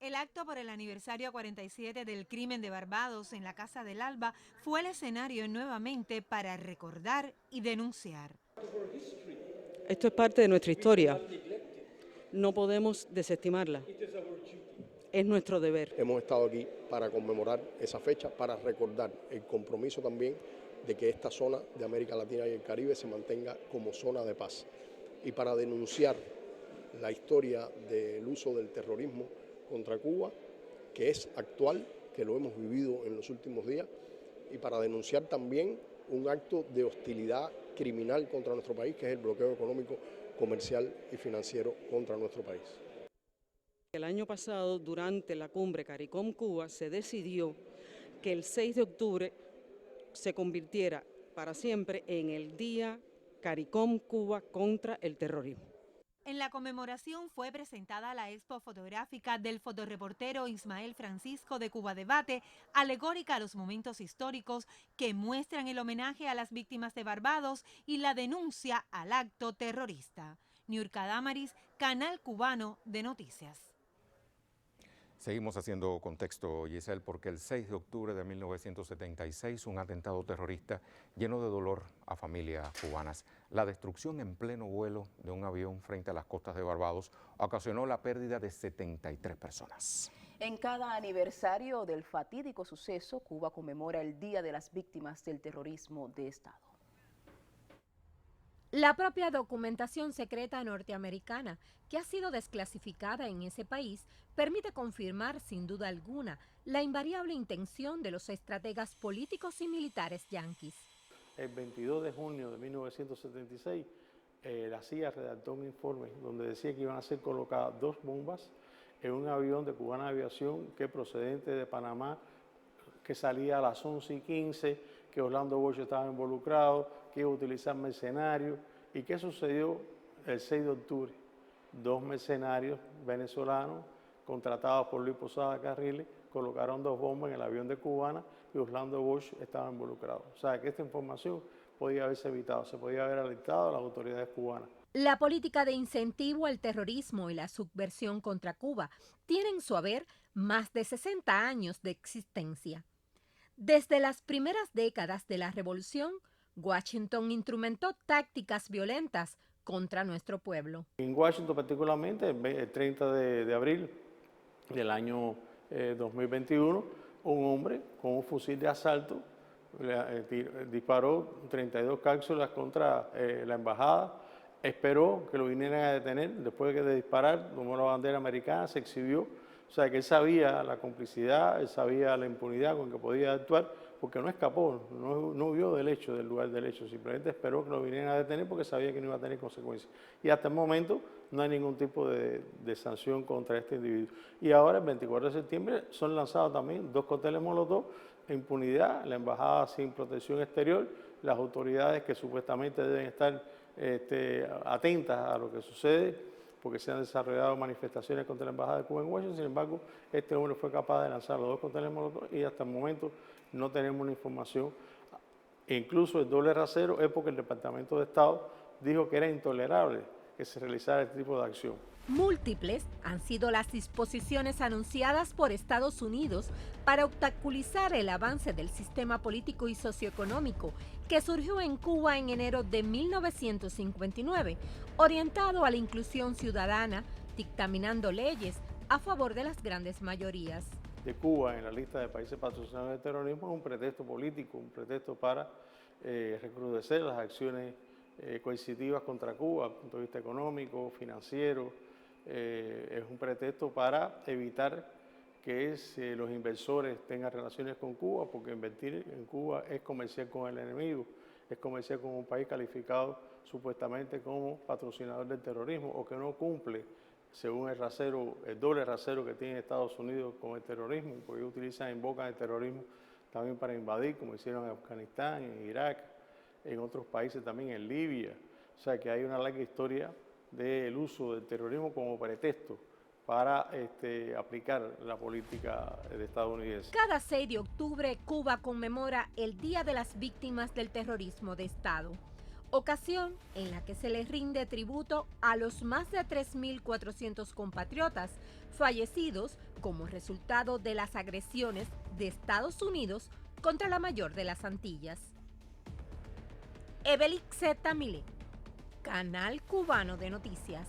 El acto por el aniversario 47 del crimen de Barbados en la Casa del Alba fue el escenario nuevamente para recordar y denunciar. Esto es parte de nuestra historia, no podemos desestimarla, es nuestro deber. Hemos estado aquí para conmemorar esa fecha, para recordar el compromiso también de que esta zona de América Latina y el Caribe se mantenga como zona de paz y para denunciar la historia del uso del terrorismo contra Cuba, que es actual, que lo hemos vivido en los últimos días, y para denunciar también un acto de hostilidad criminal contra nuestro país, que es el bloqueo económico, comercial y financiero contra nuestro país. El año pasado, durante la cumbre CARICOM-Cuba, se decidió que el 6 de octubre se convirtiera para siempre en el Día CARICOM-Cuba contra el terrorismo. En la conmemoración fue presentada la expo fotográfica del fotoreportero Ismael Francisco de Cuba Debate, alegórica a los momentos históricos que muestran el homenaje a las víctimas de Barbados y la denuncia al acto terrorista. Niurka Damaris, Canal Cubano de Noticias. Seguimos haciendo contexto, Giselle, porque el 6 de octubre de 1976, un atentado terrorista llenó de dolor a familias cubanas. La destrucción en pleno vuelo de un avión frente a las costas de Barbados ocasionó la pérdida de 73 personas. En cada aniversario del fatídico suceso, Cuba conmemora el Día de las Víctimas del Terrorismo de Estado. La propia documentación secreta norteamericana, que ha sido desclasificada en ese país, permite confirmar sin duda alguna la invariable intención de los estrategas políticos y militares yanquis. El 22 de junio de 1976, la CIA redactó un informe donde decía que iban a ser colocadas 2 bombas en un avión de Cubana Aviación que procedente de Panamá, que salía a las 11:15, que Orlando Bosch estaba involucrado, que iba a utilizar mercenarios. ¿Y qué sucedió el 6 de octubre? 2 mercenarios venezolanos contratados por Luis Posada Carriles colocaron 2 bombas en el avión de Cubana y Orlando Bosch estaba involucrado. O sea, que esta información podía haberse evitado, se podía haber alertado a las autoridades cubanas. La política de incentivo al terrorismo y la subversión contra Cuba tiene en su haber más de 60 años de existencia. Desde las primeras décadas de la revolución, Washington instrumentó tácticas violentas contra nuestro pueblo. En Washington particularmente, el 30 de abril del año 2021, un hombre con un fusil de asalto disparó 32 cápsulas contra la embajada, esperó que lo vinieran a detener, después de disparar, tomó la bandera americana, se exhibió. O sea, que él sabía la complicidad, él sabía la impunidad con que podía actuar, porque no escapó, no huyó del hecho, del lugar del hecho, simplemente esperó que lo vinieran a detener porque sabía que no iba a tener consecuencias. Y hasta el momento no hay ningún tipo de sanción contra este individuo. Y ahora, el 24 de septiembre, son lanzados también 2 cócteles Molotov, impunidad, la embajada sin protección exterior, las autoridades que supuestamente deben estar atentas a lo que sucede, porque se han desarrollado manifestaciones contra la Embajada de Cuba en Washington. Sin embargo, este hombre fue capaz de lanzar los 2 cócteles Molotov y hasta el momento no tenemos una información. E incluso el doble rasero es porque el Departamento de Estado dijo que era intolerable que se realizara este tipo de acción. Múltiples han sido las disposiciones anunciadas por Estados Unidos para obstaculizar el avance del sistema político y socioeconómico que surgió en Cuba en enero de 1959, orientado a la inclusión ciudadana, dictaminando leyes a favor de las grandes mayorías. De Cuba en la lista de países patrocinadores del terrorismo es un pretexto político, un pretexto para recrudecer las acciones coercitivas contra Cuba, desde el punto de vista económico, financiero. Es un pretexto para evitar que los inversores tengan relaciones con Cuba, porque invertir en Cuba es comerciar con el enemigo, es comerciar con un país calificado supuestamente como patrocinador del terrorismo o que no cumple, según el doble rasero que tiene Estados Unidos con el terrorismo, porque ellos utilizan, invocan el terrorismo también para invadir, como hicieron en Afganistán, en Irak, en otros países también, en Libia. O sea que hay una larga historia del uso del terrorismo como pretexto para aplicar la política estadounidense. Cada 6 de octubre, Cuba conmemora el Día de las Víctimas del Terrorismo de Estado, ocasión en la que se les rinde tributo a los más de 3.400 compatriotas fallecidos como resultado de las agresiones de Estados Unidos contra la mayor de las Antillas. Evelix Z. Mile, Canal Cubano de Noticias.